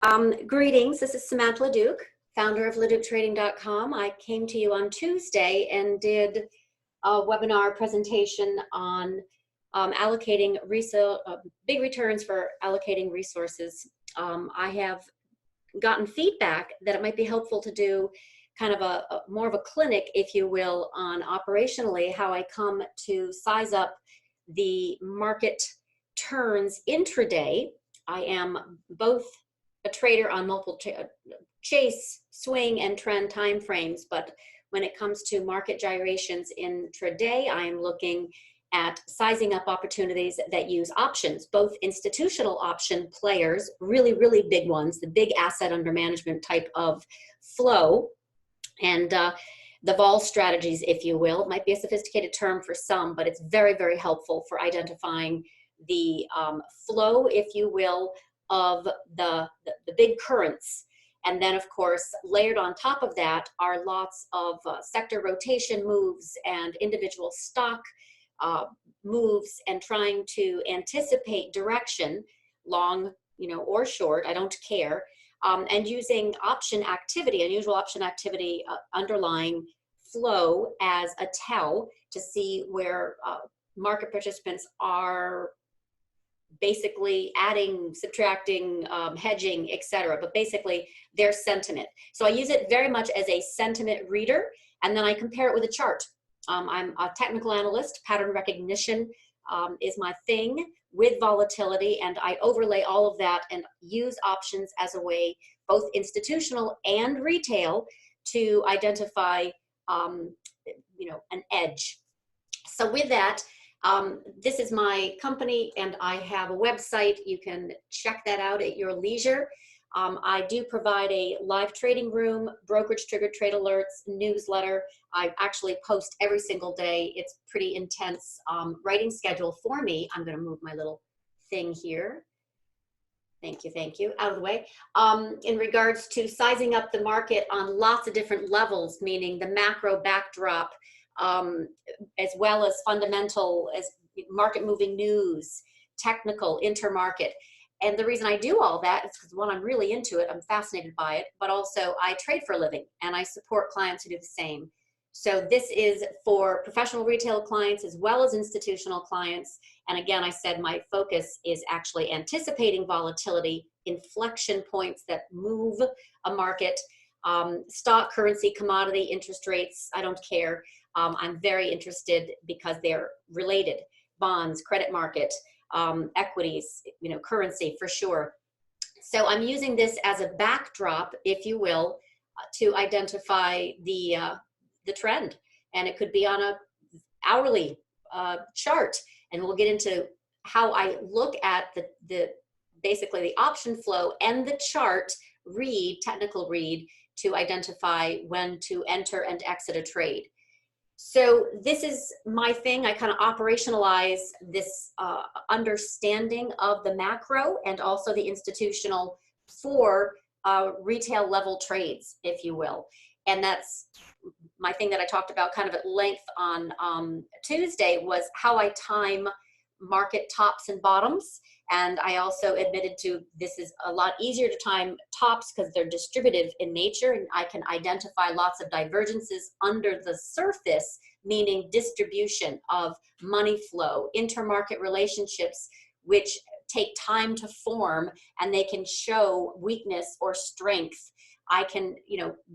Greetings, this is Samantha LaDuc, founder of TradeOutLoud.com. I came to you on Tuesday and did a webinar presentation on allocating big returns for allocating resources. I have gotten feedback that it might be helpful to do kind of a more of a clinic, if you will, on operationally how I come to size up the market turns intraday. I am both a trader on multiple chase, swing, and trend time frames, but when it comes to market gyrations intraday, I am looking at sizing up opportunities that use options, both institutional option players, really, really big ones, the big asset under management type of flow, and the vol strategies, if you will. It might be a sophisticated term for some, but it's very, very helpful for identifying the flow, if you will, of the big currents. And then, of course, layered on top of that are lots of sector rotation moves and individual stock moves, and trying to anticipate direction, long, or short, I don't care, and using option activity, unusual option activity underlying flow as a tell to see where market participants are basically adding, subtracting, hedging, etc. But basically their sentiment. So I use it very much as a sentiment reader, and then I compare it with a chart. I'm a technical analyst. Pattern recognition is my thing with volatility, and I overlay all of that and use options as a way, both institutional and retail, to identify an edge. So with that, this is my company, and I have a website. You can check that out at your leisure. I do provide a live trading room, brokerage triggered trade alerts, newsletter. I actually post every single day. It's pretty intense writing schedule for me. I'm going to move my little thing here. Thank you, out of the way. In regards to sizing up the market on lots of different levels, meaning the macro backdrop, as well as fundamental, as market moving news, technical, intermarket. And the reason I do all that is because, one, I'm really into it, I'm fascinated by it, but also I trade for a living and I support clients who do the same. So this is for professional retail clients as well as institutional clients. And again, I said my focus is actually anticipating volatility, inflection points that move a market, stock, currency, commodity, interest rates, I don't care. I'm very interested because they're related. Bonds, credit market, equities, currency for sure. So I'm using this as a backdrop, if you will, to identify the trend. And it could be on a hourly chart. And we'll get into how I look at basically the option flow and the chart read, technical read, to identify when to enter and exit a trade. So this is my thing. I kind of operationalize this understanding of the macro and also the institutional for retail level trades, if you will. And that's my thing that I talked about kind of at length on Tuesday, was how I time market tops and bottoms. And I also admitted to this is a lot easier to time tops because they're distributive in nature, and I can identify lots of divergences under the surface, meaning distribution of money flow, intermarket relationships, which take time to form, and they can show weakness or strength. I can,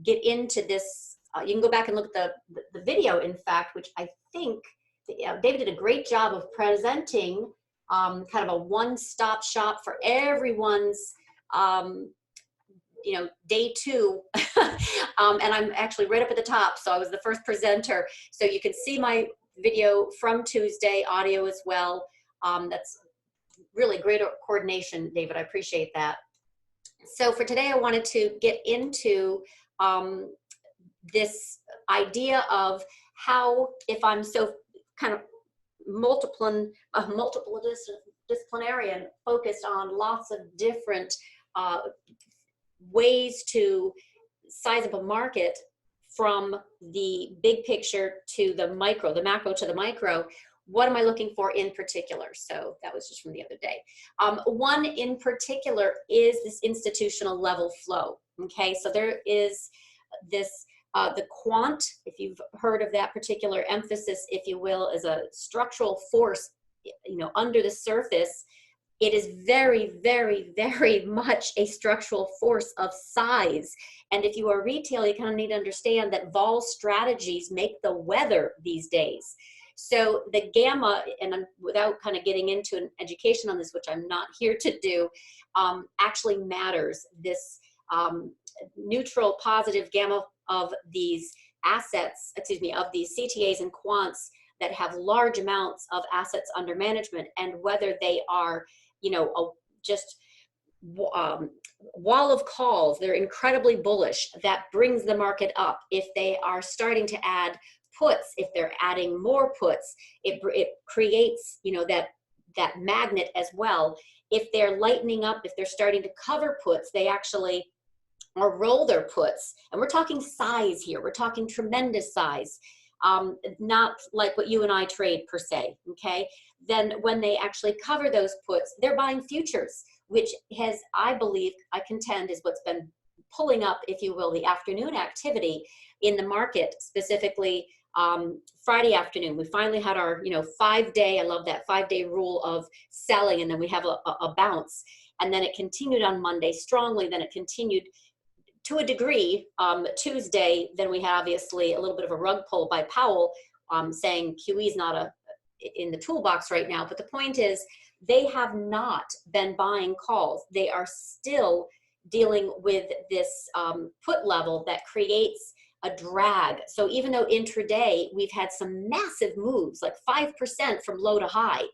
get into this. You can go back and look at the video, in fact, which I think David did a great job of presenting kind of a one-stop shop for everyone's, day two. And I'm actually right up at the top, so I was the first presenter. So you can see my video from Tuesday, audio as well. That's really great coordination, David. I appreciate that. So for today, I wanted to get into this idea of how, if I'm so kind of multidisciplinarian, focused on lots of different ways to size up a market, from the big picture to the micro, the macro to the micro, what am I looking for in particular? So that was just from the other day. One in particular is this institutional level flow. Okay, so there is this, the quant, if you've heard of that particular emphasis, if you will, is a structural force, you know, under the surface. It is very, very, very much a structural force of size. And if you are retail, you kind of need to understand that vol strategies make the weather these days. So the gamma, and without kind of getting into an education on this, which I'm not here to do, actually matters. This neutral positive gamma of these assets, excuse me, of these CTAs and quants that have large amounts of assets under management, and whether they are, you know, just wall of calls, they're incredibly bullish, that brings the market up. If they are starting to add puts, if they're adding more puts, it creates, you know, that magnet as well. If they're lightening up, if they're starting to cover puts, they actually, or roll their puts, and we're talking size here, we're talking tremendous size, not like what you and I trade per se, okay? Then when they actually cover those puts, they're buying futures, which has, I believe, I contend, is what's been pulling up, if you will, the afternoon activity in the market, specifically Friday afternoon. We finally had our, you know, 5-day, I love that 5-day rule of selling, and then we have a bounce. And then it continued on Monday strongly, then it continued to a degree Tuesday. Then we had obviously a little bit of a rug pull by Powell, saying QE is not in the toolbox right now. But the point is, they have not been buying calls. They are still dealing with this put level that creates a drag. So even though intraday we've had some massive moves, like 5% from low to high,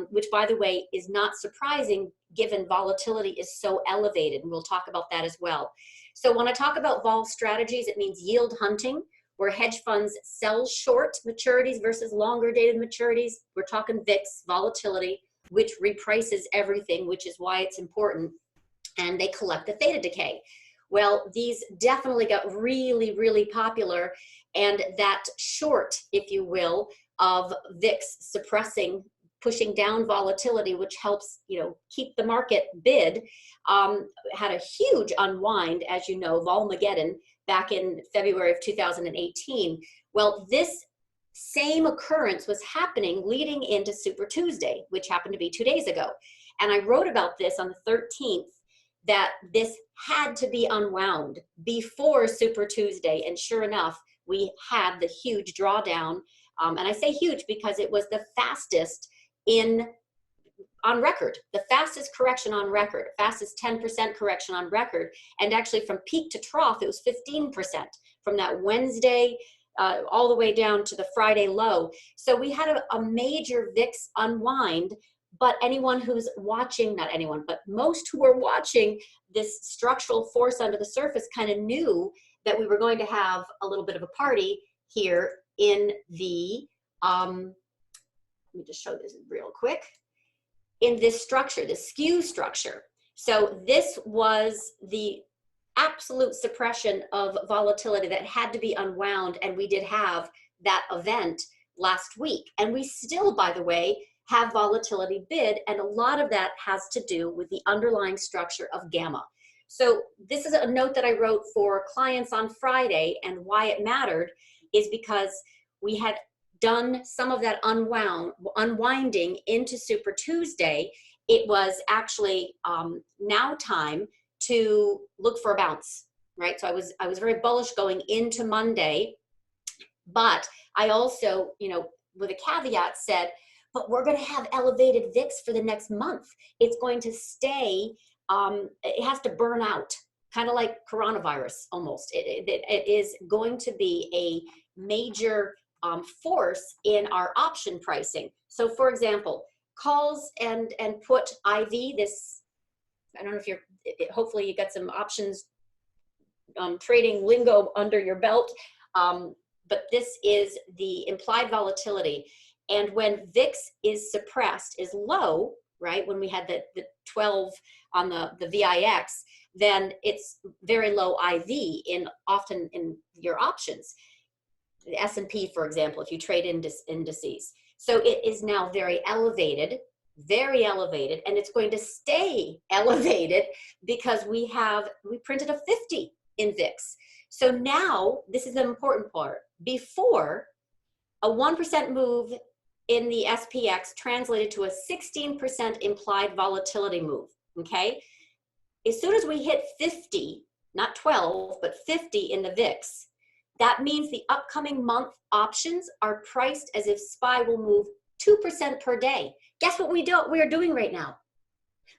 which by the way is not surprising given volatility is so elevated, and we'll talk about that as well. So when I talk about vol strategies, it means yield hunting, where hedge funds sell short maturities versus longer dated maturities. We're talking VIX, volatility, which reprices everything, which is why it's important. And they collect the theta decay. Well, these definitely got really, really popular, and that short, if you will, of VIX suppressing, pushing down volatility, which helps, you know, keep the market bid, had a huge unwind, as you know, Volmageddon back in February of 2018. Well, this same occurrence was happening leading into Super Tuesday, which happened to be 2 days ago. And I wrote about this on the 13th, that this had to be unwound before Super Tuesday. And sure enough, we had the huge drawdown. And I say huge because it was the fastest on record, the fastest correction on record, fastest 10% correction on record. And actually from peak to trough, it was 15% from that Wednesday all the way down to the Friday low. So we had a major VIX unwind. But anyone who's watching, not anyone, but most who were watching this structural force under the surface kind of knew that we were going to have a little bit of a party here in the, let me just show this real quick, in this structure, the skew structure. So this was the absolute suppression of volatility that had to be unwound, and we did have that event last week. And we still, by the way, have volatility bid, and a lot of that has to do with the underlying structure of gamma. So this is a note that I wrote for clients on Friday, and why it mattered is because we had done some of that unwinding into Super Tuesday. It was actually now time to look for a bounce, right? So I was very bullish going into Monday, but I also, you know, with a caveat said, but we're going to have elevated VIX for the next month. It's going to stay, it has to burn out, kind of like coronavirus almost. It is going to be a major force in our option pricing. So for example, calls and put IV, this, I don't know if you're, hopefully you got some options trading lingo under your belt, but this is the implied volatility. And when VIX is suppressed, is low, right, when we had the 12 on the VIX, then it's very low IV often in your options. The S&P, for example, if you trade indices. So it is now very elevated, and it's going to stay elevated because we printed a 50 in VIX. So now, this is the important part. Before, a 1% move in the SPX translated to a 16% implied volatility move, okay? As soon as we hit 50, not 12, but 50 in the VIX, that means the upcoming month options are priced as if SPY will move 2% per day. Guess what we are doing right now?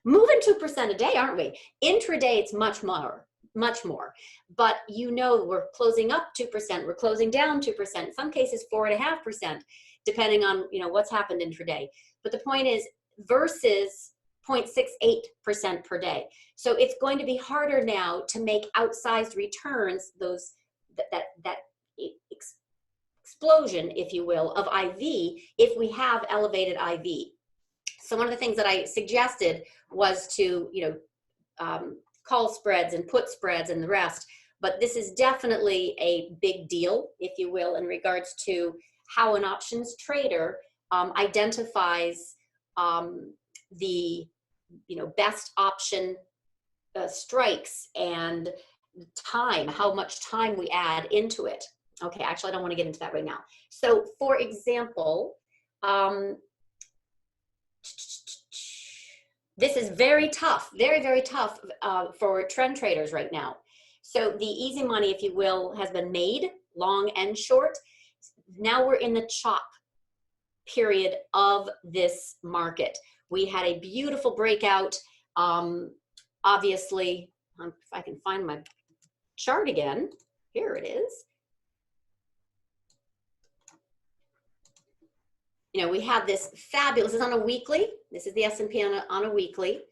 Moving 2% a day, aren't we? Intraday, it's much more. But you know, we're closing up 2%, we're closing down 2%, in some cases 4.5%, depending on, you know, what's happened intraday. But the point is, versus 0.68% per day. So it's going to be harder now to make outsized returns, that explosion, if you will, of IV if we have elevated IV. So one of the things that I suggested was to, you know, call spreads and put spreads and the rest, but this is definitely a big deal, if you will, in regards to how an options trader identifies the, you know, best option strikes and time, how much time we add into it. Okay, actually, I don't want to get into that right now. So, for example, this is very tough, very tough for trend traders right now. So the easy money, if you will, has been made, long and short. Now we're in the chop period of this market. We had a beautiful breakout. Obviously, if I can find my chart again, here it is. You know, we have this fabulous, this is on a weekly. This is the S&P on a weekly.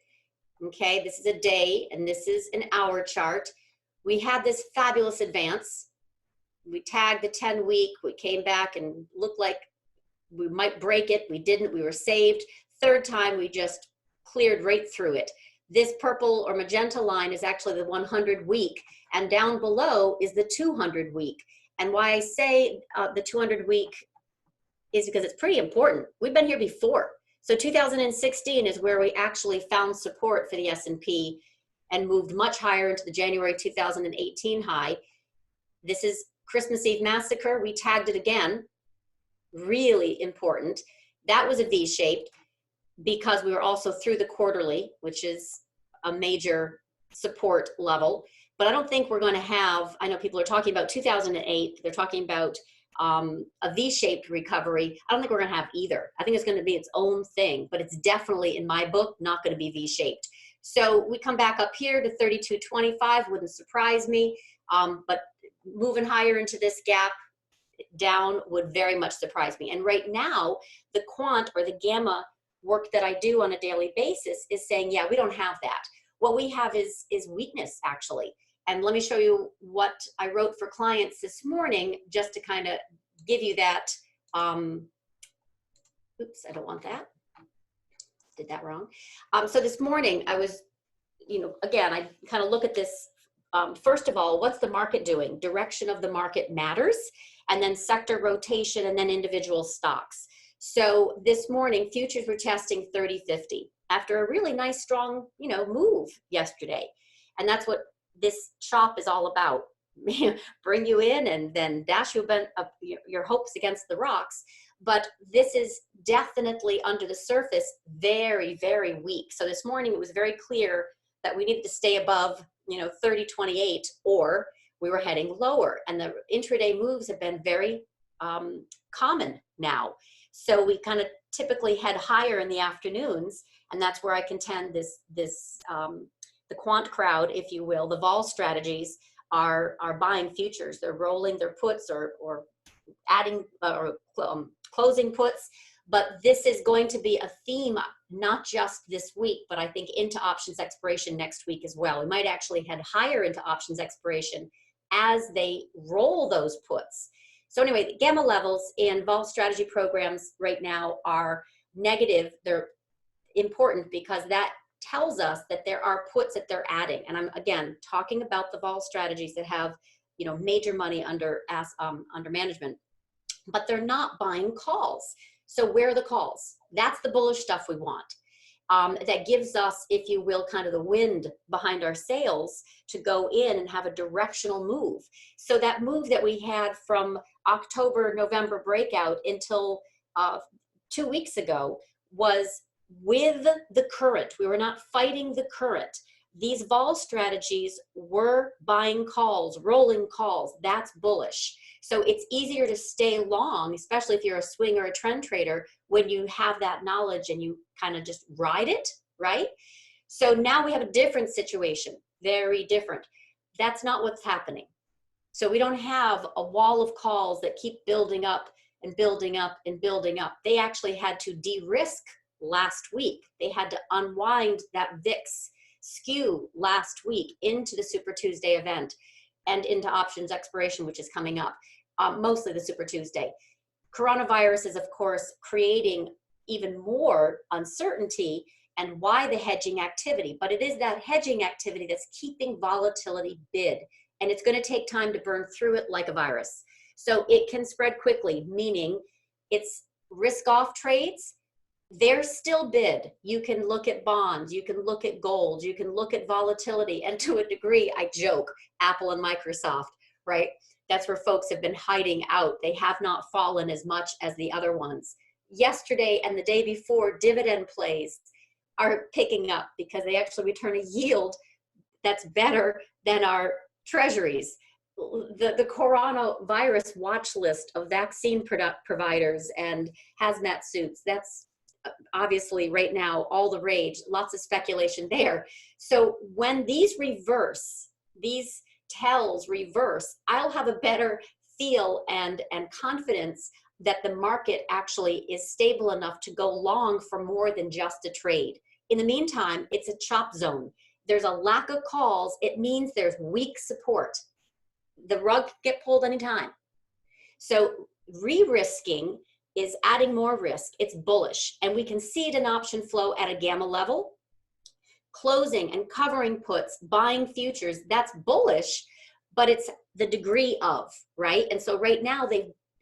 Okay, this is a day, and this is an hour chart. We had this fabulous advance. We tagged the 10-week. We came back and looked like we might break it. We didn't. We were saved. Third time, we just cleared right through it. This purple or magenta line is actually the 100-week, and down below is the 200-week. And why I say the 200-week is because it's pretty important. We've been here before. So 2016 is where we actually found support for the S&P and moved much higher into the January 2018 high. This is Christmas Eve Massacre. We tagged it again. Really important. That was a V-shaped because we were also through the quarterly, which is a major support level. But I don't think we're going to have, I know people are talking about 2008. They're talking about a V-shaped recovery. I don't think we're going to have either. I think it's going to be its own thing, but it's definitely, in my book, not going to be V-shaped. So we come back up here to 32.25, wouldn't surprise me, but moving higher into this gap down would very much surprise me. And right now, the quant or the gamma work that I do on a daily basis is saying, yeah, we don't have that. What we have is weakness, actually. And let me show you what I wrote for clients this morning, just to kind of give you that. Oops, I don't want that. Did that wrong. So this morning I was, you know, again, I kind of look at this. First of all, what's the market doing? Direction of the market matters. And then sector rotation, and then individual stocks. So this morning, futures were testing 30.50 after a really nice, strong, you know, move yesterday. And that's what this chop is all about. Bring you in and then dash you up your hopes against the rocks. But this is definitely under the surface very, very weak. So this morning it was very clear that we needed to stay above, you know, 30.28, or we were heading lower. And the intraday moves have been very common now. So we kind of typically head higher in the afternoons, and that's where I contend the quant crowd, if you will, the vol strategies are buying futures. They're rolling their puts or adding or closing puts. But this is going to be a theme, not just this week, but I think into options expiration next week as well. We might actually head higher into options expiration as they roll those puts. So anyway, the gamma levels in vol strategy programs right now are negative. They're important because that tells us that there are puts that they're adding. And I'm, again, talking about the vol strategies that have, you know, major money under management, but they're not buying calls. So where are the calls? That's the bullish stuff we want. That gives us, if you will, kind of the wind behind our sails to go in and have a directional move. So that move that we had from October, November breakout until 2 weeks ago was with the current. We were not fighting the current. These vol strategies were buying calls, rolling calls. That's bullish. So it's easier to stay long, especially if you're a swing or a trend trader, when you have that knowledge and you kind of just ride it, right? So now we have a different situation, very different. That's not what's happening. So we don't have a wall of calls that keep building up and building up and building up. They actually had to de-risk last week. They had to unwind that VIX skew last week into the Super Tuesday event and into options expiration, which is coming up, mostly the Super Tuesday. Coronavirus is, of course, creating even more uncertainty and why the hedging activity. But it is that hedging activity that's keeping volatility bid. And it's going to take time to burn through it like a virus. So it can spread quickly, meaning it's risk-off trades. They're still bid. You can look at bonds, you can look at gold, you can look at volatility, and to a degree, I joke, Apple and Microsoft, right? That's where folks have been hiding out. They have not fallen as much as the other ones. Yesterday and the day before, dividend plays are picking up because they actually return a yield that's better than our treasuries. The coronavirus watch list of vaccine providers and hazmat suits, that's obviously right now all the rage, lots of speculation there. So when these reverse, these tells reverse, I'll have a better feel and confidence that the market actually is stable enough to go long for more than just a trade. In the meantime, it's a chop zone. There's a lack of calls. It means there's weak support. The rug can get pulled anytime. So re-risking is adding more risk. It's bullish, and we can see it in option flow at a gamma level. Closing and covering puts, buying futures, that's bullish, but it's the degree of, right? And so right now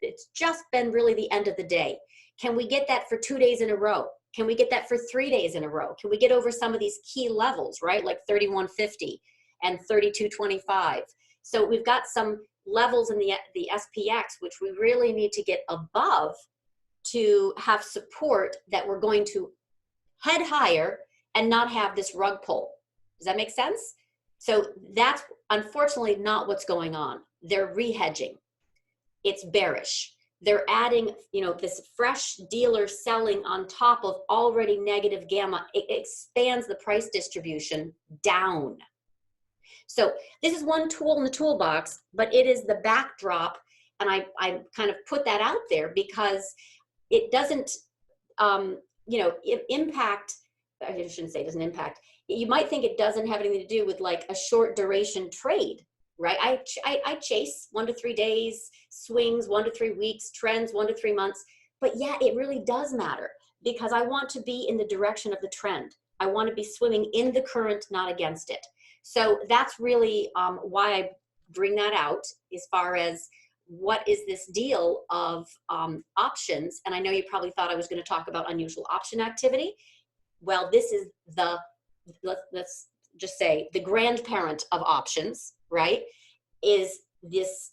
it's just been really the end of the day. Can we get that for 2 days in a row? Can we get that for 3 days in a row? Can we get over some of these key levels, right? Like 3150 and 3225. So we've got some levels in the SPX, which we really need to get above to have support that we're going to head higher and not have this rug pull. Does that make sense? So that's unfortunately not what's going on. They're re-hedging. It's bearish. They're adding, this fresh dealer selling on top of already negative gamma. It expands the price distribution down. So this is one tool in the toolbox, but it is the backdrop. And I kind of put that out there because it doesn't, impact. I shouldn't say it doesn't impact. You might think it doesn't have anything to do with like a short duration trade, right? I chase 1 to 3 days, swings 1 to 3 weeks, trends 1 to 3 months. But yeah, it really does matter because I want to be in the direction of the trend. I want to be swimming in the current, not against it. So that's really why I bring that out as far as what is this deal of options. And I know you probably thought I was going to talk about unusual option activity. Well, this is let's just say the grandparent of options, right? Is this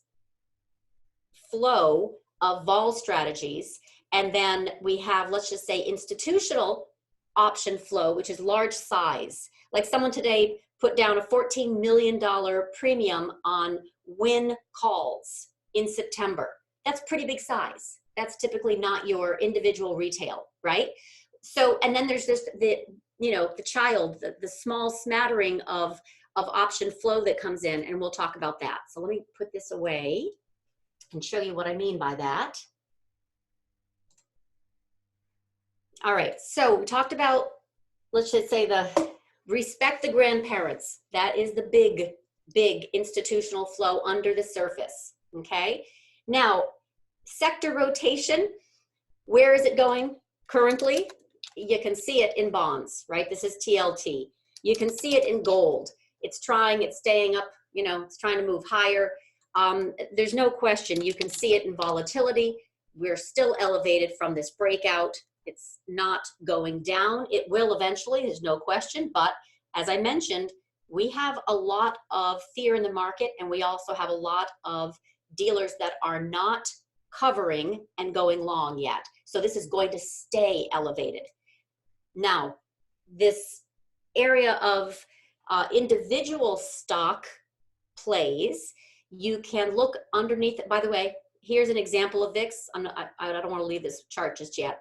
flow of vol strategies. And then we have, let's just say, institutional option flow, which is large size. Like someone today put down a $14 million premium on win calls in September. That's pretty big size. That's typically not your individual retail, right? So, and then there's just the child, the small smattering of option flow that comes in, and we'll talk about that. So let me put this away and show you what I mean by that. All right, so we talked about, let's just say respect the grandparents. That is the big institutional flow under the surface, okay? Now, sector rotation, where is it going currently? You can see it in bonds, right? This is TLT. You can see it in gold. It's staying up, it's trying to move higher. There's no question. You can see it in volatility. We're still elevated from this breakout. It's not going down. It will eventually, there's no question, but as I mentioned, we have a lot of fear in the market, and we also have a lot of dealers that are not covering and going long yet. So this is going to stay elevated. Now, this area of individual stock plays, you can look underneath it. By the way, here's an example of VIX. I don't want to leave this chart just yet.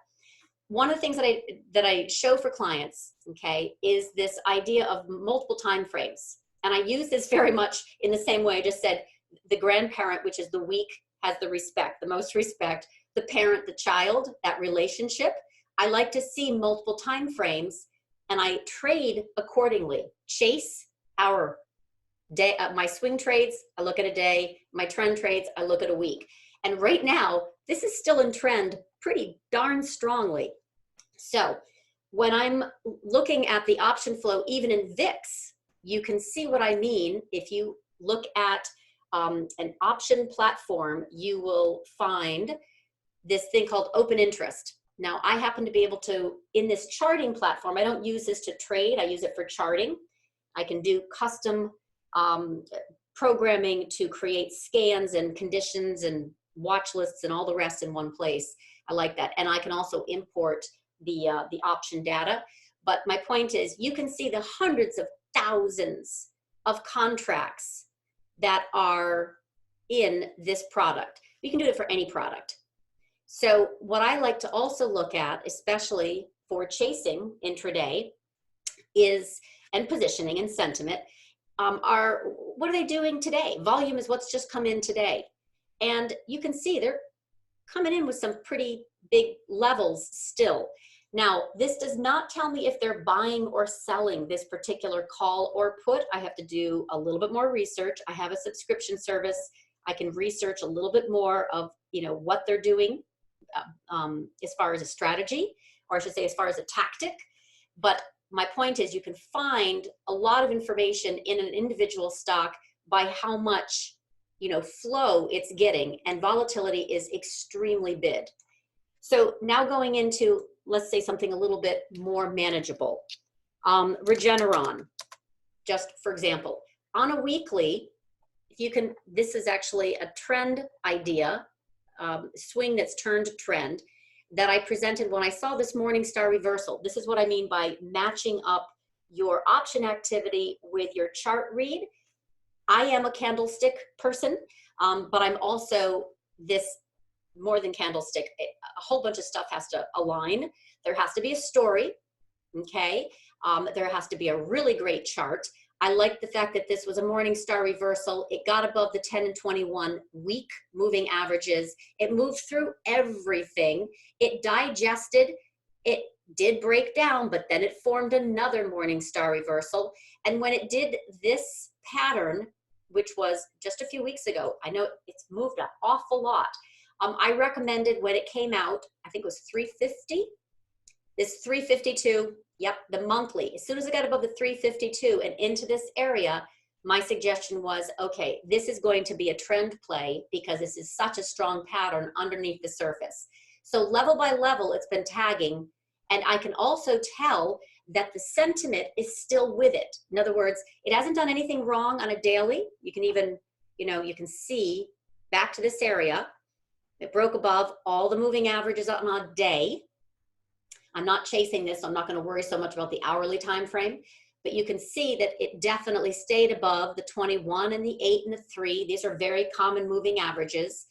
One of the things that I show for clients, okay, is this idea of multiple time frames. And I use this very much in the same way I just said. The grandparent, which is the weak, has the respect, the most respect. The parent, the child, that relationship. I like to see multiple time frames, and I trade accordingly. Chase our day, my swing trades, I look at a day. My trend trades, I look at a week. And right now, this is still in trend pretty darn strongly. So when I'm looking at the option flow, even in VIX, you can see what I mean. If you look at an option platform, you will find this thing called open interest. Now, I happen to be able to, in this charting platform, I don't use this to trade, I use it for charting. I can do custom programming to create scans and conditions and watch lists and all the rest in one place. I like that. And I can also import the option data. But my point is, you can see the hundreds of thousands of contracts that are in this product. You can do it for any product. So what I like to also look at, especially for chasing intraday, is, and positioning and sentiment, what are they doing today? Volume is what's just come in today. And you can see they're coming in with some pretty big levels still. Now, this does not tell me if they're buying or selling this particular call or put. I have to do a little bit more research. I have a subscription service. I can research a little bit more of, you know, what they're doing as far as a strategy, or I should say as far as a tactic. But my point is, you can find a lot of information in an individual stock by how much, you know, flow it's getting, and volatility is extremely big. So now going into, let's say, something a little bit more manageable. Regeneron, just for example, on a weekly, if you can, this is actually a trend idea, swing that's turned trend, that I presented when I saw this Morningstar reversal. This is what I mean by matching up your option activity with your chart read. I am a candlestick person, but I'm also this more than candlestick. A whole bunch of stuff has to align. There has to be a story, okay? There has to be a really great chart. I like the fact that this was a Morningstar reversal. It got above the 10 and 21 week moving averages. It moved through everything. It digested. It did break down, but then it formed another Morningstar reversal. And when it did this pattern, which was just a few weeks ago, I know it's moved an awful lot. I recommended when it came out, I think it was 350. This 352, yep, the monthly. As soon as it got above the 352 and into this area, my suggestion was, okay, this is going to be a trend play because this is such a strong pattern underneath the surface. So level by level, it's been tagging. And I can also tell that the sentiment is still with it. In other words, it hasn't done anything wrong on a daily. You can even, you know, you can see back to this area. It broke above all the moving averages on a day. I'm not chasing this, so I'm not going to worry so much about the hourly time frame. But you can see that it definitely stayed above the 21 and the 8 and the 3. These are very common moving averages.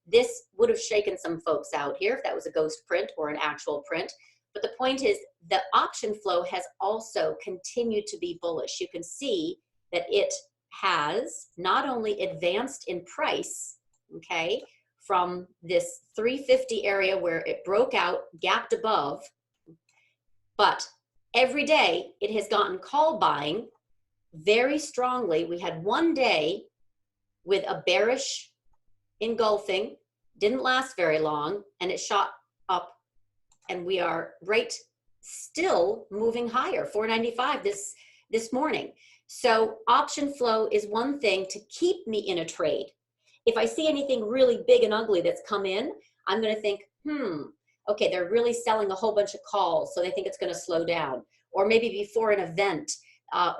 This would have shaken some folks out here if that was a ghost print or an actual print. But the point is, the option flow has also continued to be bullish. You can see that it has not only advanced in price, okay, from this 350 area where it broke out, gapped above, but every day it has gotten call buying very strongly. We had one day with a bearish engulfing, didn't last very long, and it shot up, and we are right still moving higher, 495 this morning. So option flow is one thing to keep me in a trade. If I see anything really big and ugly that's come in, I'm going to think, okay, they're really selling a whole bunch of calls, so they think it's going to slow down. Or maybe before an event,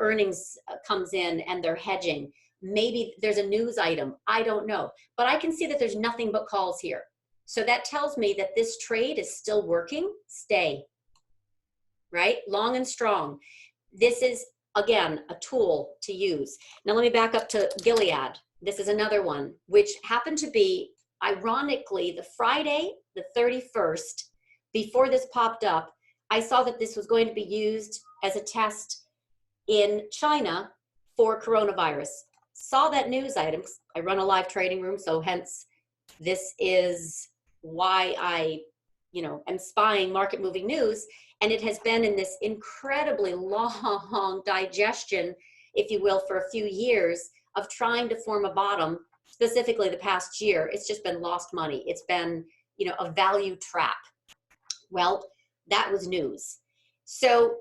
earnings comes in and they're hedging. Maybe there's a news item. I don't know. But I can see that there's nothing but calls here. So that tells me that this trade is still working. Stay. Right? Long and strong. This is, again, a tool to use. Now let me back up to Gilead. This is another one, which happened to be, ironically, the Friday, the 31st, before this popped up. I saw that this was going to be used as a test in China for coronavirus. Saw that news item. I run a live trading room, so hence this is why I, am spying market moving news. And it has been in this incredibly long digestion, if you will, for a few years of trying to form a bottom, specifically the past year. It's just been lost money. It's been, a value trap. Well, that was news. So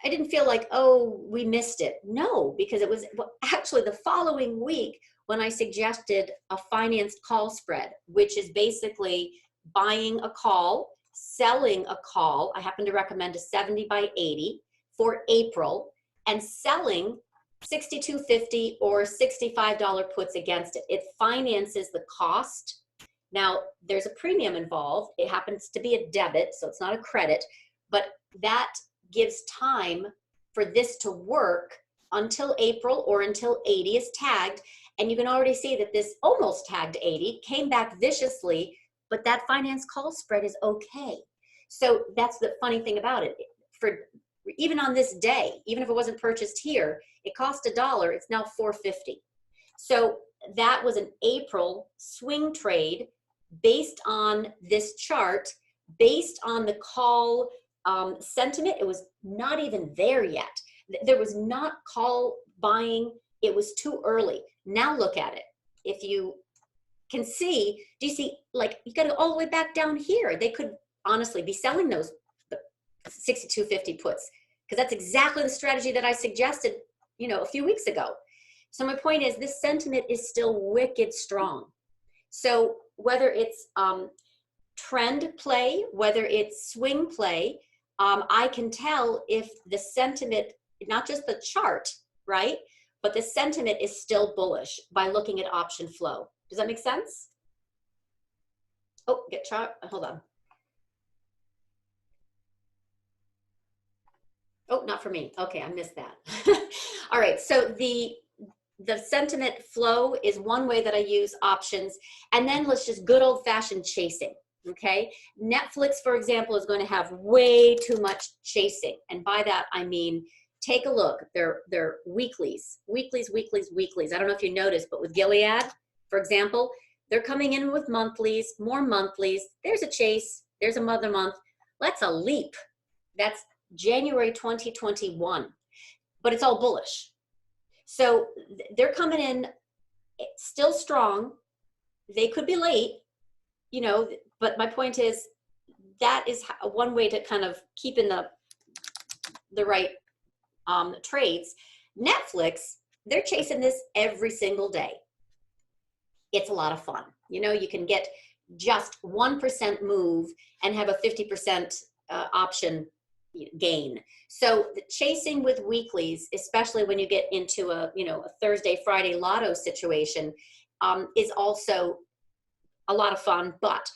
I didn't feel like, oh, we missed it. No, because it was actually the following week when I suggested a financed call spread, which is basically buying a call, selling a call. I happen to recommend a 70 by 80 for April, and selling 62.50 or $65 puts against it. It finances the cost. Now, there's a premium involved. It happens to be a debit, so it's not a credit, but that gives time for this to work until April or until 80 is tagged. And you can already see that this almost tagged 80, came back viciously, but that finance call spread is okay. So that's the funny thing about it. For even on this day, even if it wasn't purchased here, it cost $1, it's now $4.50. So that was an April swing trade based on this chart, based on the call sentiment. It was not even there yet. There was not call buying. It was too early. Now look at it. If you can see, do you see, like, you got to go all the way back down here. They could honestly be selling those 62.50 puts, because that's exactly the strategy that I suggested, a few weeks ago. So my point is, this sentiment is still wicked strong. So whether it's trend play, whether it's swing play, I can tell if the sentiment, not just the chart, right, but the sentiment is still bullish by looking at option flow. Does that make sense? Oh, get chart, hold on. Oh, not for me. Okay, I missed that. All right, so the sentiment flow is one way that I use options. And then let's just good old fashioned chasing, okay? Netflix, for example, is going to have way too much chasing. And by that, I mean, take a look. They're weeklies. I don't know if you noticed, but with Gilead, for example, they're coming in with monthlies, more monthlies. There's a chase. There's a mother month. That's a leap. That's January 2021. But it's all bullish. So they're coming in still strong. They could be late, but my point is that is one way to kind of keep in the right trades. Netflix, they're chasing this every single day. It's a lot of fun. You can get just 1% move and have a 50% option gain. So the chasing with weeklies, especially when you get into a Thursday, Friday lotto situation, is also a lot of fun. But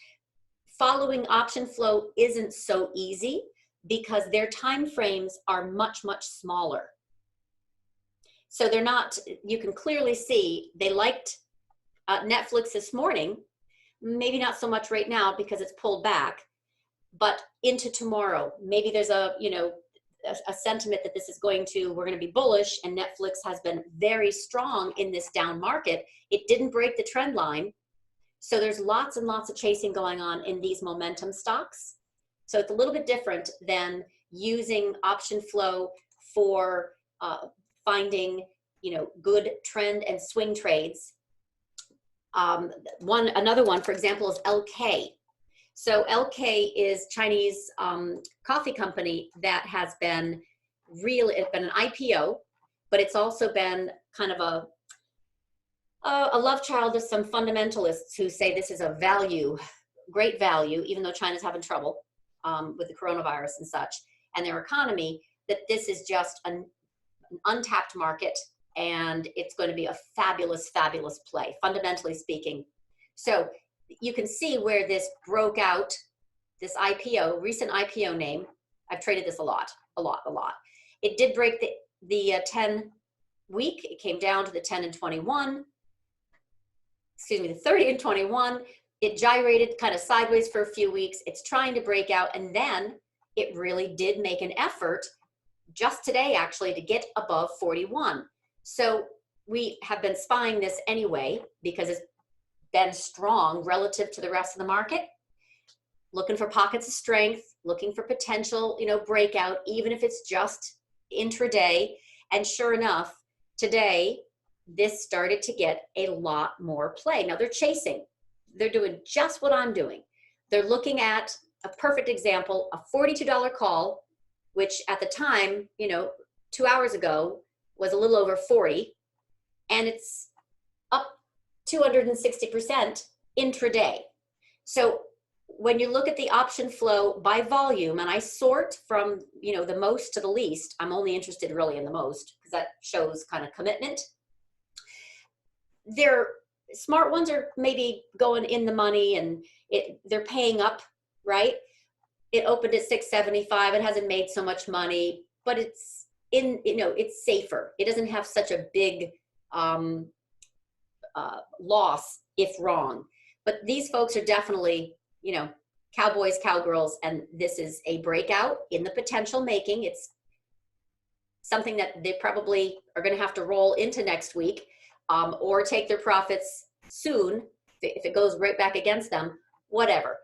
following option flow isn't so easy because their time frames are much, much smaller. So they're not, you can clearly see they liked Netflix this morning, maybe not so much right now because it's pulled back, but into tomorrow, maybe there's a sentiment that we're going to be bullish, and Netflix has been very strong in this down market. It didn't break the trend line. So there's lots and lots of chasing going on in these momentum stocks. So it's a little bit different than using option flow for finding, good trend and swing trades. Another one, for example, is LK. So LK is Chinese coffee company that has been it's been an IPO, but it's also been kind of a love child of some fundamentalists who say this is a value great value, even though China's having trouble with the coronavirus and such, and their economy, that this is just an untapped market, and it's going to be a fabulous, fabulous play, fundamentally speaking. So you can see where this broke out, this IPO, recent IPO name. I've traded this a lot. It did break the 10 week. It came down to the 10 and 21. Excuse me, the 30 and 21. It gyrated kind of sideways for a few weeks. It's trying to break out, and then it really did make an effort just today, actually, to get above 41. So we have been spying this anyway because it's been strong relative to the rest of the market, looking for pockets of strength, looking for potential, breakout, even if it's just intraday. And sure enough, today, this started to get a lot more play. Now they're chasing. They're doing just what I'm doing. They're looking at a perfect example, a $42 call, which at the time, 2 hours ago was a little over 40, and it's up 260% intraday. So when you look at the option flow by volume, and I sort from, the most to the least, I'm only interested really in the most because that shows kind of commitment. They're smart ones are maybe going in the money, and they're paying up, right? It opened at 675. It hasn't made so much money, but it's it's safer. It doesn't have such a big loss if wrong. But these folks are definitely, cowboys, cowgirls, and this is a breakout in the potential making. It's something that they probably are going to have to roll into next week, or take their profits soon if it goes right back against them, whatever.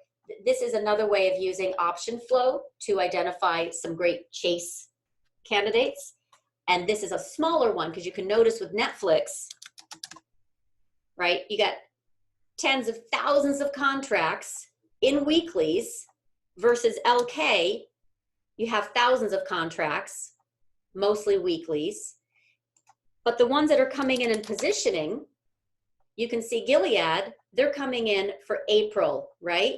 This is another way of using option flow to identify some great chase candidates. And this is a smaller one because you can notice with Netflix, right? You got tens of thousands of contracts in weeklies versus LK. You have thousands of contracts, mostly weeklies. But the ones that are coming in and positioning, you can see Gilead, they're coming in for April, right?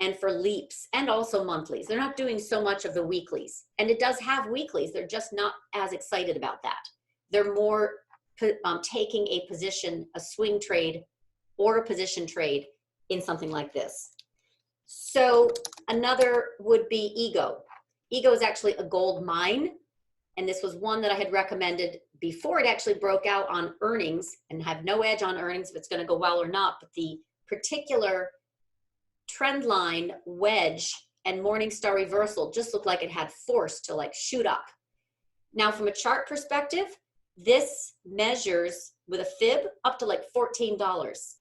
And for leaps and also monthlies. They're not doing so much of the weeklies. And it does have weeklies. They're just not as excited about that. They're more taking a position, a swing trade or a position trade in something like this. So another would be Ego. Ego is actually a gold mine. And this was one that I had recommended before it actually broke out on earnings, and have no edge on earnings if it's going to go well or not. But the particular trend line, wedge, and Morningstar reversal just looked like it had force to shoot up. Now from a chart perspective, this measures with a fib up to $14.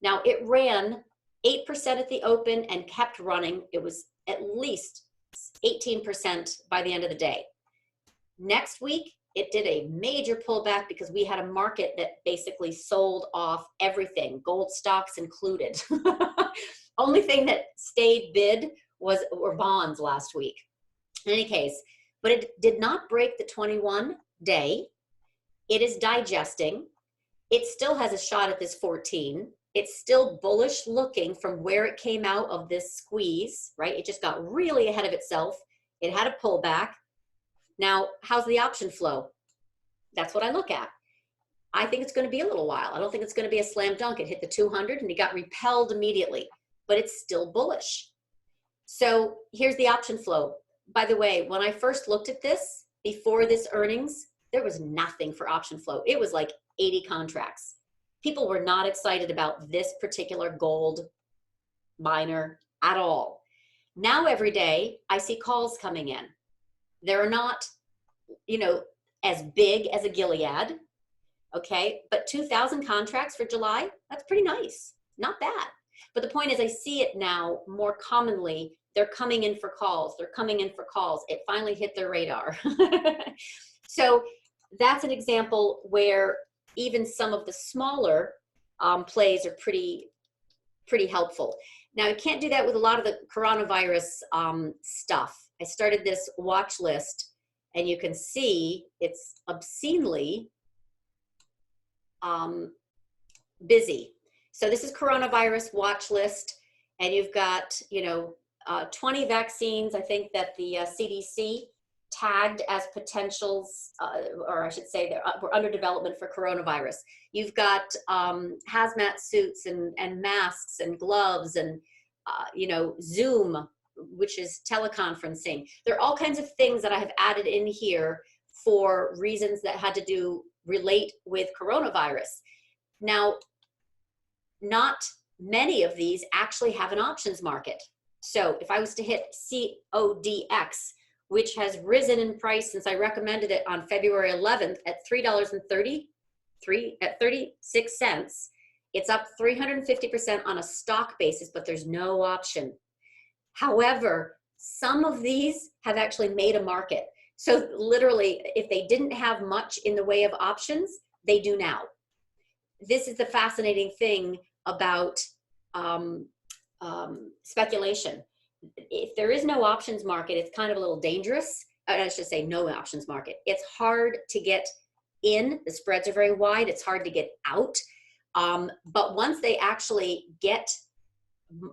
Now it ran 8% at the open and kept running. It was at least 18% by the end of the day. Next week, it did a major pullback because we had a market that basically sold off everything, gold stocks included. Only thing that stayed bid were bonds last week. In any case, but it did not break the 21 day. It is digesting. It still has a shot at this 14. It's still bullish looking from where it came out of this squeeze, right? It just got really ahead of itself. It had a pullback. Now, how's the option flow? That's what I look at. I think it's going to be a little while. I don't think it's going to be a slam dunk. It hit the 200 and it got repelled immediately, but it's still bullish. So here's the option flow. By the way, when I first looked at this before this earnings, there was nothing for option flow. It was like 80 contracts. People were not excited about this particular gold miner at all. Now every day I see calls coming in. They're not, as big as a Gilead, okay? But 2,000 contracts for July, that's pretty nice. Not bad. But the point is I see it now more commonly. They're coming in for calls. They're coming in for calls. It finally hit their radar. So that's an example where even some of the smaller plays are pretty helpful. Now, I can't do that with a lot of the coronavirus stuff. I started this watch list, and you can see it's obscenely busy. So this is coronavirus watch list, and you've got, 20 vaccines, I think, that the CDC tagged as potentials, or I should say were under development for coronavirus. You've got hazmat suits and masks and gloves and, Zoom, which is teleconferencing. There are all kinds of things that I have added in here for reasons that had to relate with coronavirus. Now, not many of these actually have an options market. So if I was to hit CODX, which has risen in price since I recommended it on February 11th at $3.36, it's up 350% on a stock basis, but there's no option. However, some of these have actually made a market. So literally, if they didn't have much in the way of options, they do now. This is the fascinating thing about speculation. If there is no options market, it's kind of a little dangerous. I should say no options market. It's hard to get in. The spreads are very wide. It's hard to get out. But once they actually get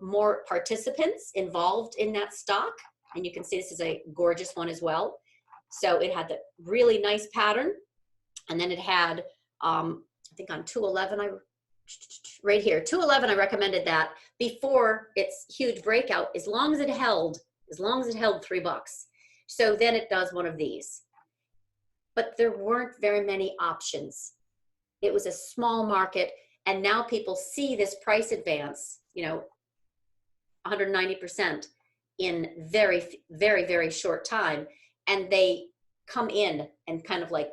more participants involved in that stock, and you can see this is a gorgeous one as well. So it had the really nice pattern, and then it had, I think on 211, right here, 211, I recommended that before its huge breakout, as long as it held $3. So then it does one of these. But there weren't very many options. It was a small market, and now people see this price advance, 190% in very, very, very short time, and they come in and kind of like,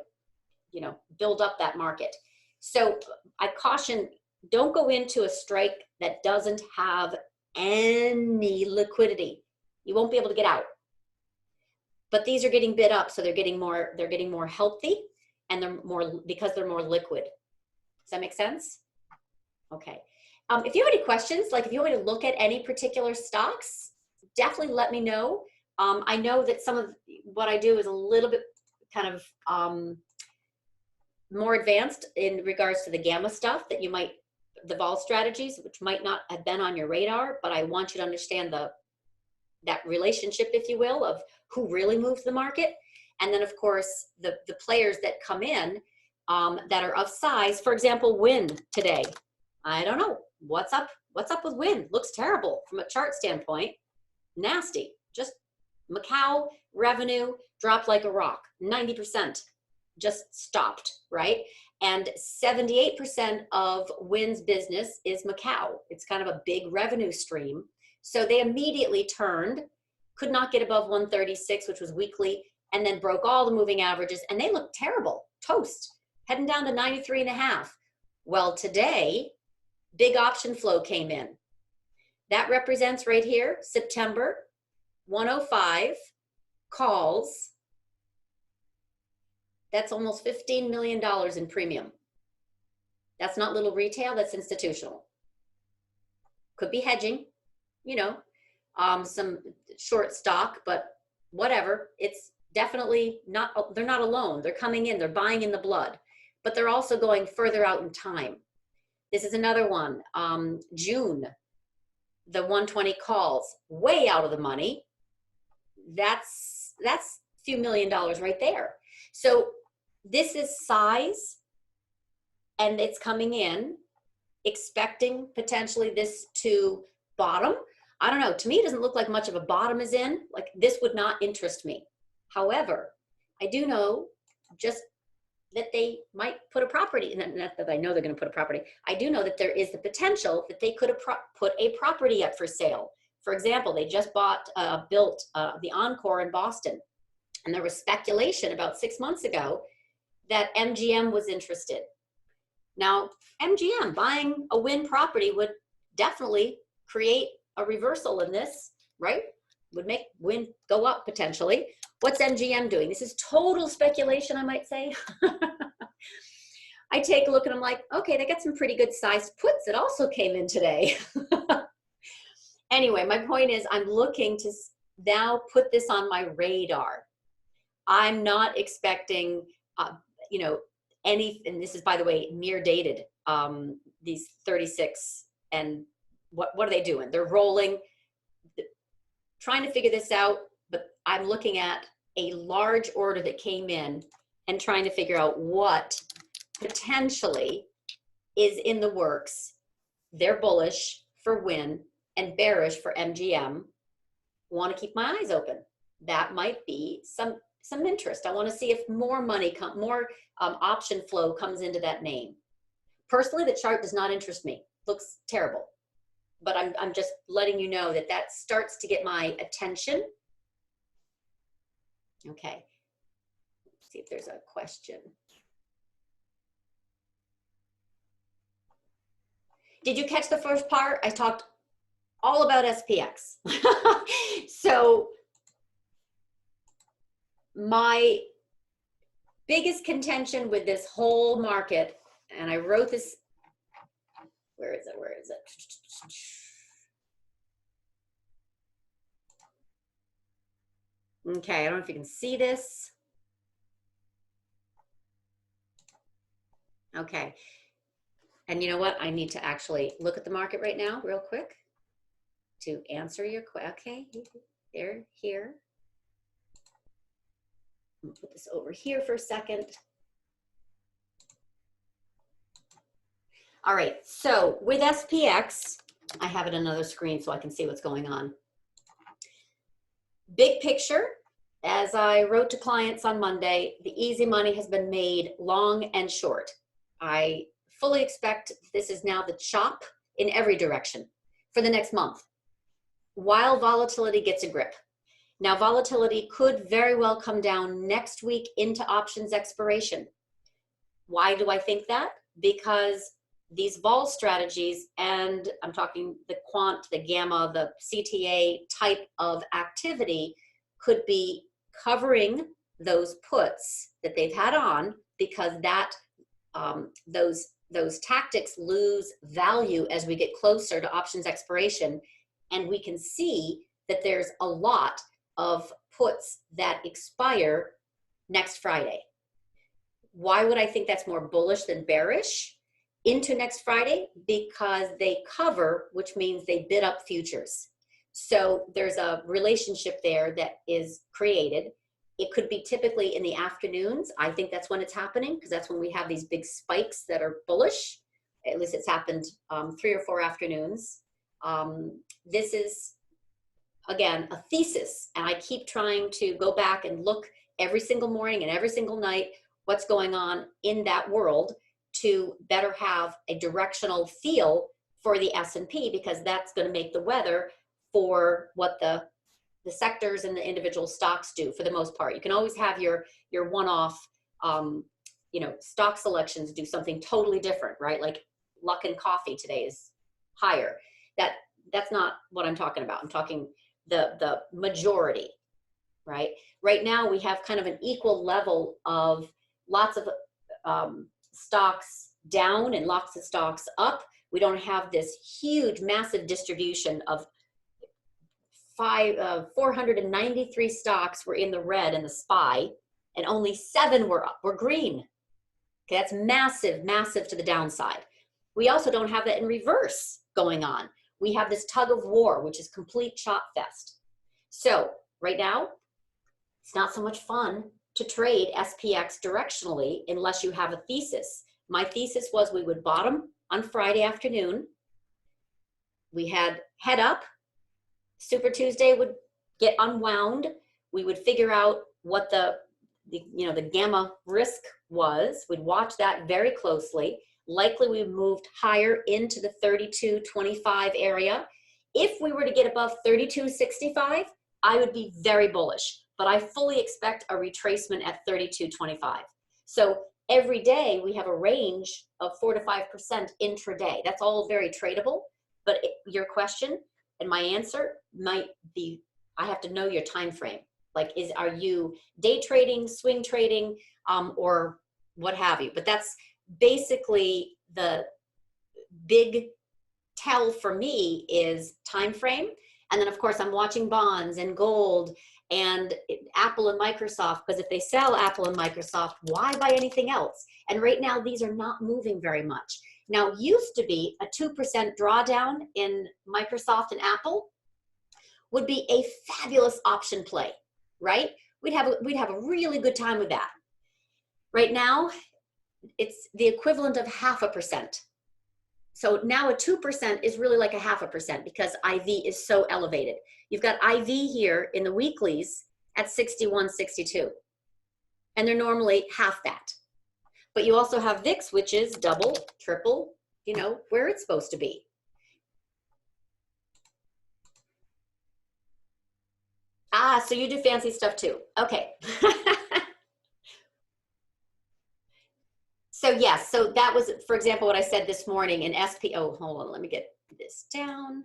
build up that market. So I caution, don't go into a strike that doesn't have any liquidity. You won't be able to get out. But these are getting bid up, so they're getting more healthy, and because they're more liquid. Does that make sense? Okay. If you have any questions, like if you want me to look at any particular stocks, definitely let me know. I know that some of what I do is a little bit kind of more advanced in regards to the gamma stuff that the vol strategies, which might not have been on your radar, but I want you to understand that relationship, if you will, of who really moves the market. And then of course, the players that come in that are of size. For example, Wynn today. I don't know, what's up with Wynn? Looks terrible from a chart standpoint. Nasty. Just Macau revenue dropped like a rock, 90%. Just stopped, right? And 78% of Wynn's business is Macau. It's kind of a big revenue stream. So they immediately turned, could not get above 136, which was weekly, and then broke all the moving averages, and they looked terrible, toast, heading down to 93.5. Well, today, big option flow came in. That represents right here, September 105 calls. That's almost $15 million in premium. That's not little retail, that's institutional. Could be hedging, some short stock, but whatever. It's definitely not, they're not alone. They're coming in, they're buying in the blood, but they're also going further out in time. This is another one, June, the 120 calls, way out of the money. That's a few million dollars right there. So this is size, and it's coming in, expecting potentially this to bottom. I don't know, to me, it doesn't look like much of a bottom is in. Like, this would not interest me. However, I do know just that they might put a property, not that I know they're going to put a property. I do know that there is the potential that they could have put a property up for sale. For example, they just built the Encore in Boston. And there was speculation about 6 months ago that MGM was interested. Now, MGM buying a Wynn property would definitely create a reversal in this, right? Would make Wynn go up potentially. What's MGM doing? This is total speculation, I might say. I take a look and I'm like, okay, they got some pretty good sized puts that also came in today. Anyway, my point is I'm looking to now put this on my radar. I'm not expecting, and this is, by the way, near dated, these 36 and what are they doing? They're rolling, trying to figure this out, but I'm looking at a large order that came in and trying to figure out what potentially is in the works. They're bullish for WIN and bearish for MGM. Want to keep my eyes open. That might be some interest. I want to see if more money, more option flow comes into that name. Personally, the chart does not interest me. Looks terrible. But I'm just letting you know that that starts to get my attention. Okay. Let's see if there's a question. Did you catch the first part? I talked all about SPX. So my biggest contention with this whole market, and I wrote this, where is it? Okay, I don't know if you can see this. Okay. And you know what? I need to actually look at the market right now real quick to answer your question. Okay, there, here. I'm gonna put this over here for a second. All right, so with SPX, I have it on another screen so I can see what's going on. Big picture, as I wrote to clients on Monday, the easy money has been made long and short. I fully expect this is now the chop in every direction for the next month, while volatility gets a grip. Now, volatility could very well come down next week into options expiration. Why do I think that? Because these vol strategies, and I'm talking the quant, the gamma, the CTA type of activity, could be covering those puts that they've had on, because that those tactics lose value as we get closer to options expiration. And we can see that there's a lot of puts that expire next Friday. Why would I think that's more bullish than bearish into next Friday? Because they cover, which means they bid up futures. So there's a relationship there that is created. It could be typically in the afternoons. I think that's when it's happening, because that's when we have these big spikes that are bullish. At least it's happened 3 or 4 afternoons. This is, again, a thesis, and I keep trying to go back and look every single morning and every single night what's going on in that world to better have a directional feel for the S&P, because that's going to make the weather for what the sectors and the individual stocks do for the most part. You can always have your one-off, stock selections do something totally different, right? Like Luckin Coffee today is higher. That's not what I'm talking about. I'm talking the majority, right? Right now we have kind of an equal level of lots of stocks down and lots of stocks up. We don't have this huge, massive distribution of 493 stocks were in the red in the SPY, and only 7 were green. Okay, that's massive, massive to the downside. We also don't have that in reverse going on. We have this tug of war, which is complete chop fest. So right now, it's not so much fun to trade SPX directionally unless you have a thesis. My thesis was we would bottom on Friday afternoon. We had head up. Super Tuesday would get unwound. We would figure out what the gamma risk was. We'd watch that very closely. Likely we moved higher into the 32.25 area. If we were to get above 32.65, I would be very bullish, but I fully expect a retracement at 32.25. So every day we have a range of 4 to 5% intraday. That's all very tradable, but your question and my answer might be, I have to know your time frame. Like, are you day trading, swing trading, or what have you? But that's basically the big tell for me is time frame. And then of course I'm watching bonds and gold and Apple and Microsoft, because if they sell Apple and Microsoft, why buy anything else? And right now these are not moving very much. Now, used to be a 2% drawdown in Microsoft and Apple would be a fabulous option play, right? We'd have a really good time with that. Right now, it's the equivalent of 0.5%. So now a 2% is really like a 0.5% because IV is so elevated. You've got IV here in the weeklies at 61.62, and they're normally half that. But you also have VIX, which is double, triple, you know, where it's supposed to be. Ah, so you do fancy stuff too. Okay. So yes, so that was, for example, what I said this morning in SP. Oh, hold on, let me get this down.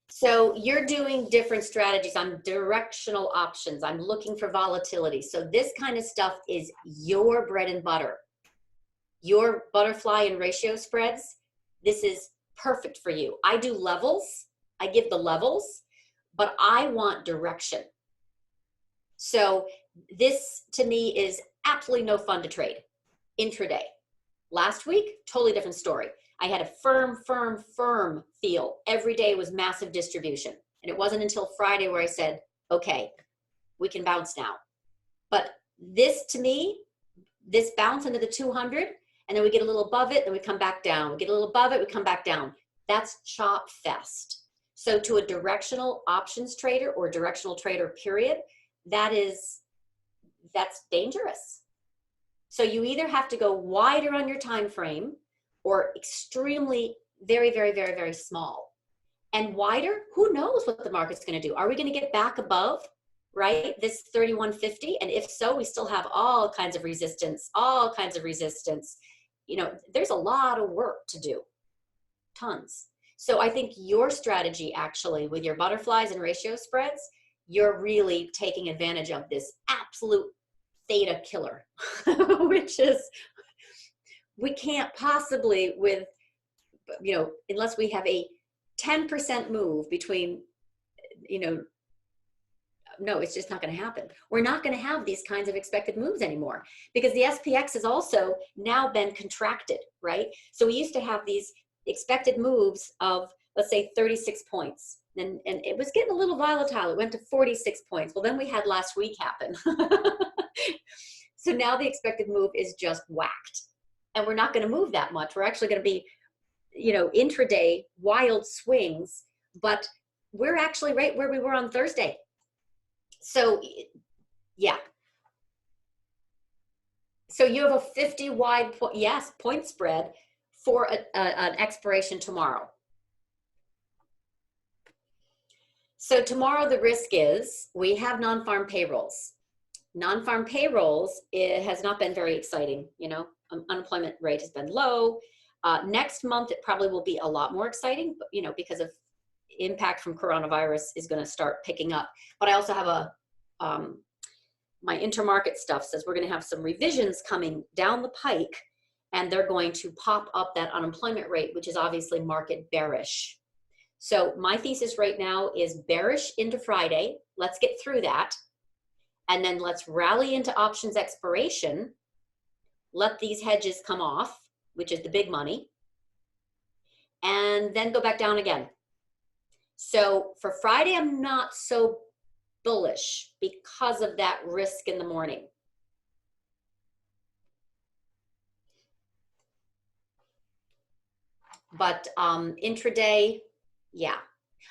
So you're doing different strategies on directional options. I'm looking for volatility. So this kind of stuff is your bread and butter. Your butterfly and ratio spreads, this is perfect for you. I do levels, I give the levels, but I want direction. So this to me is absolutely no fun to trade intraday. Last week, totally different story. I had a firm feel. Every day was massive distribution. And it wasn't until Friday where I said, okay, we can bounce now. But this to me, this bounce into the 200, and then we get a little above it, then we come back down. We get a little above it, we come back down. That's chop fest. So to a directional options trader or directional trader period, that's dangerous. So you either have to go wider on your time frame or extremely very small. And wider, who knows what the market's going to do? Are we going to get back above, right, this 3150? And if so, we still have all kinds of resistance, You know, there's a lot of work to do, tons. So I think your strategy actually with your butterflies and ratio spreads, you're really taking advantage of this absolute theta killer, which is, we can't possibly with, you know, unless we have a 10% move between, you know, no, it's just not going to happen. We're not going to have these kinds of expected moves anymore because the SPX has also now been contracted, right? So we used to have these expected moves of, let's say, 36 points. And it was getting a little volatile. It went to 46 points. Well, then we had last week happen. So now the expected move is just whacked. And we're not going to move that much. We're actually going to be, you know, intraday wild swings, but we're actually right where we were on Thursday. So yeah. So you have a 50 wide, point spread for an expiration tomorrow. So tomorrow the risk is we have non-farm payrolls. Non-farm payrolls, it has not been very exciting. You know, unemployment rate has been low. Next month, it probably will be a lot more exciting, you know, because of impact from coronavirus is going to start picking up. But I also have a, my intermarket stuff says we're going to have some revisions coming down the pike, and they're going to pop up that unemployment rate, which is obviously market bearish. So my thesis right now is bearish into Friday. Let's get through that. And then let's rally into options expiration. Let these hedges come off, which is the big money, and then go back down again. So for Friday, I'm not so bullish because of that risk in the morning. But intraday, yeah.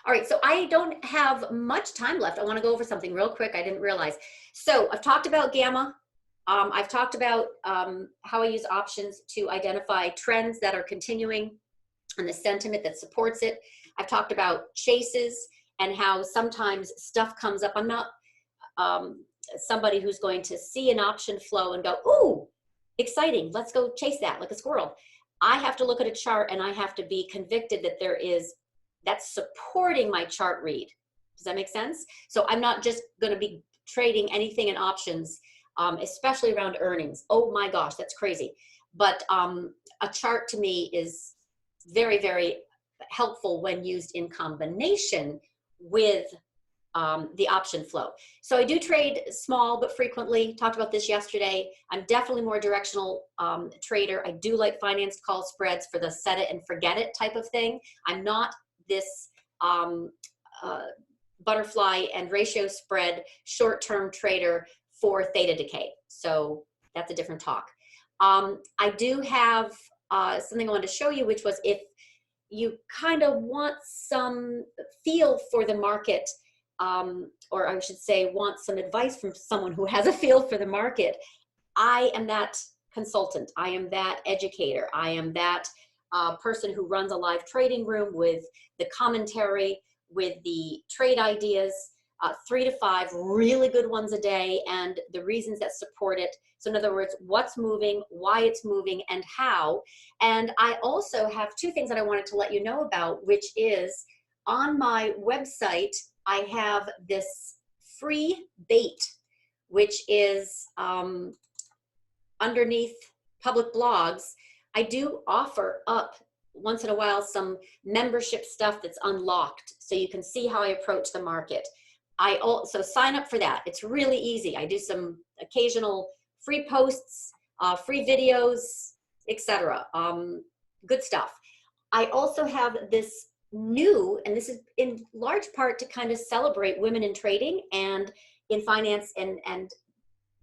All right, so I don't have much time left. I want to go over something real quick. I didn't realize. So I've talked about gamma. I've talked about how I use options to identify trends that are continuing and the sentiment that supports it. I've talked about chases and how sometimes stuff comes up. I'm not somebody who's going to see an option flow and go, ooh, exciting, let's go chase that like a squirrel. I have to look at a chart and I have to be convicted that there is, that's supporting my chart read. Does that make sense? So I'm not just going to be trading anything in options, especially around earnings. Oh my gosh, that's crazy. But a chart to me is very, very helpful when used in combination with the option flow. So I do trade small but frequently. Talked about this yesterday. I'm definitely more directional trader. I do like financed call spreads for the set it and forget it type of thing. I'm not this butterfly and ratio spread short-term trader for theta decay. So that's a different talk. I do have something I wanted to show you, which was if you kind of want some feel for the market, or I should say want some advice from someone who has a feel for the market, I am that consultant. I am that educator. I am that person who runs a live trading room with the commentary, with the trade ideas, 3 to 5 really good ones a day, and the reasons that support it. So in other words, what's moving, why it's moving, and how. And I also have 2 things that I wanted to let you know about, which is on my website, I have this free bait, which is underneath public blogs. I do offer up once in a while some membership stuff that's unlocked, so you can see how I approach the market. I also sign up for that. It's really easy. I do some occasional free posts, free videos, etc. Good stuff. I also have this new, and this is in large part to kind of celebrate women in trading and in finance, and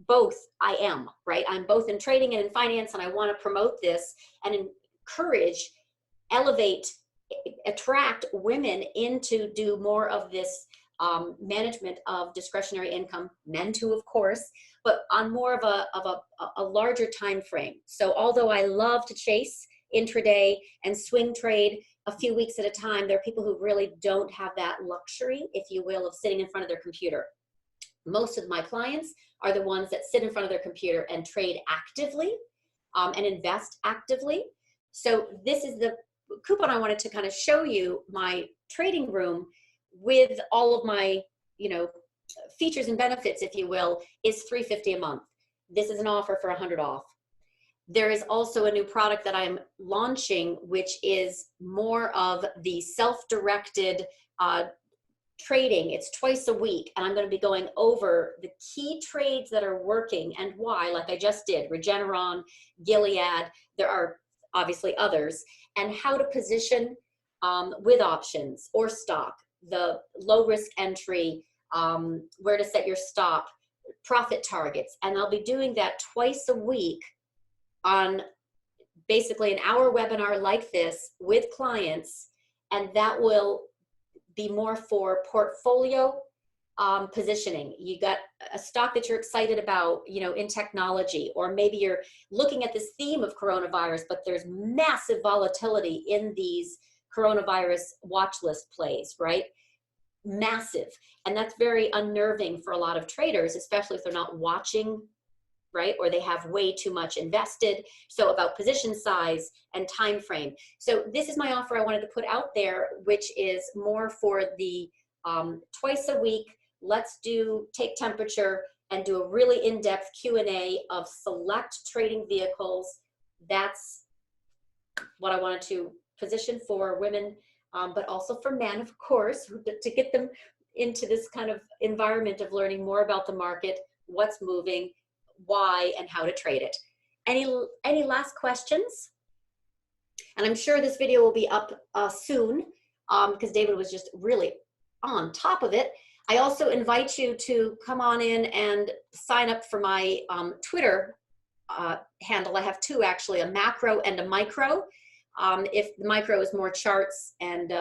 both I am, right? I'm both in trading and in finance, and I want to promote this and encourage, elevate, attract women in to do more of this management of discretionary income, men too, of course, but on more of a larger time frame. So although I love to chase intraday and swing trade a few weeks at a time, there are people who really don't have that luxury, if you will, of sitting in front of their computer. Most of my clients are the ones that sit in front of their computer and trade actively and invest actively. So this is the coupon I wanted to kind of show you. My trading room with all of my, features and benefits, if you will, is $350 a month. This is an offer for $100 off. There is also a new product that I'm launching, which is more of the self-directed trading. It's twice a week, and I'm going to be going over the key trades that are working and why, like I just did, Regeneron, Gilead, there are obviously others, and how to position with options or stock, the low risk entry, where to set your stop, profit targets. And I'll be doing that twice a week on basically an hour webinar like this with clients, and that will be more for portfolio positioning. You got a stock that you're excited about, in technology, or maybe you're looking at this theme of coronavirus, but there's massive volatility in these coronavirus watch list plays, right? Massive. And that's very unnerving for a lot of traders, especially if they're not watching, right? Or they have way too much invested. So about position size and time frame. So this is my offer I wanted to put out there, which is more for the twice a week. Let's take temperature and do a really in-depth Q&A of select trading vehicles. That's what I wanted to position for women, but also for men, of course, to get them into this kind of environment of learning more about the market, what's moving, why, and how to trade it. Any last questions? And I'm sure this video will be up soon because David was just really on top of it. I also invite you to come on in and sign up for my Twitter handle. I have 2 actually, a macro and a micro. If the micro is more charts and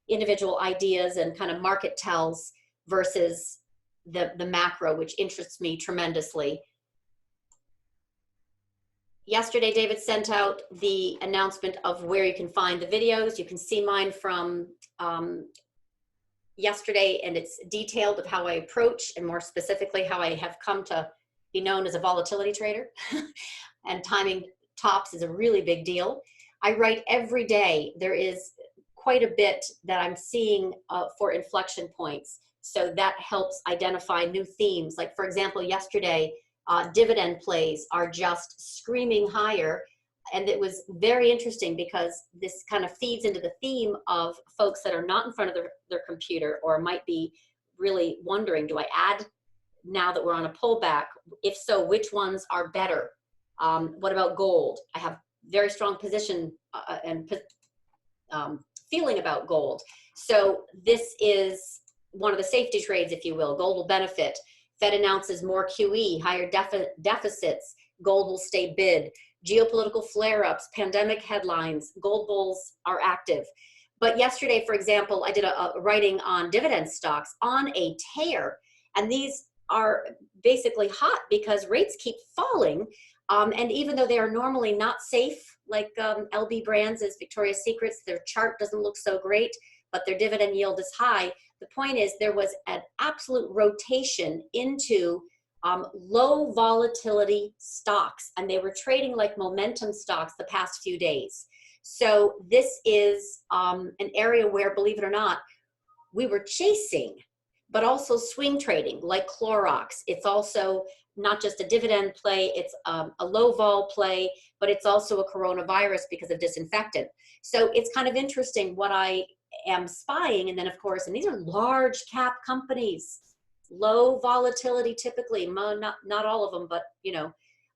individual ideas and kind of market tells versus the macro, which interests me tremendously. Yesterday, David sent out the announcement of where you can find the videos. You can see mine from yesterday, and it's detailed of how I approach, and more specifically, how I have come to be known as a volatility trader. And timing tops is a really big deal. I write every day. There is quite a bit that I'm seeing for inflection points. So that helps identify new themes. Like, for example, yesterday, dividend plays are just screaming higher. And it was very interesting because this kind of feeds into the theme of folks that are not in front of their computer, or might be really wondering, do I add now that we're on a pullback? If so, which ones are better? What about gold? I have very strong position and feeling about gold. So this is one of the safety trades, if you will. Gold will benefit. Fed announces more QE, higher deficits. Gold will stay bid. Geopolitical flare-ups, pandemic headlines, gold bulls are active. But yesterday, for example, I did a writing on dividend stocks on a tear, and these are basically hot because rates keep falling. And even though they are normally not safe, like LB Brands is Victoria's Secrets, their chart doesn't look so great, but their dividend yield is high. The point is there was an absolute rotation into low volatility stocks, and they were trading like momentum stocks the past few days. So this is an area where, believe it or not, we were chasing, but also swing trading like Clorox. It's also not just a dividend play, it's a low vol play, but it's also a coronavirus because of disinfectant. So it's kind of interesting what I am spying. And then of course, and these are large cap companies, low volatility typically, not all of them, but you know,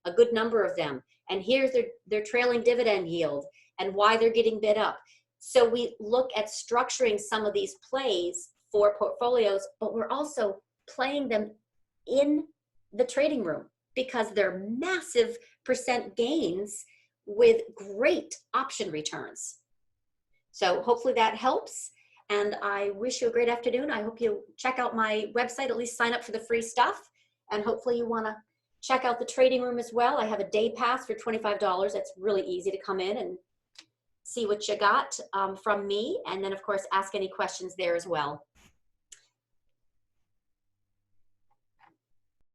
a good number of them. And here's their trailing dividend yield and why they're getting bid up. So we look at structuring some of these plays for portfolios, but we're also playing them in the trading room because they're massive percent gains with great option returns. So hopefully that helps. And I wish you a great afternoon. I hope you check out my website, at least sign up for the free stuff. And hopefully you want to check out the trading room as well. I have a day pass for $25. That's really easy to come in and see what you got from me. And then of course, ask any questions there as well.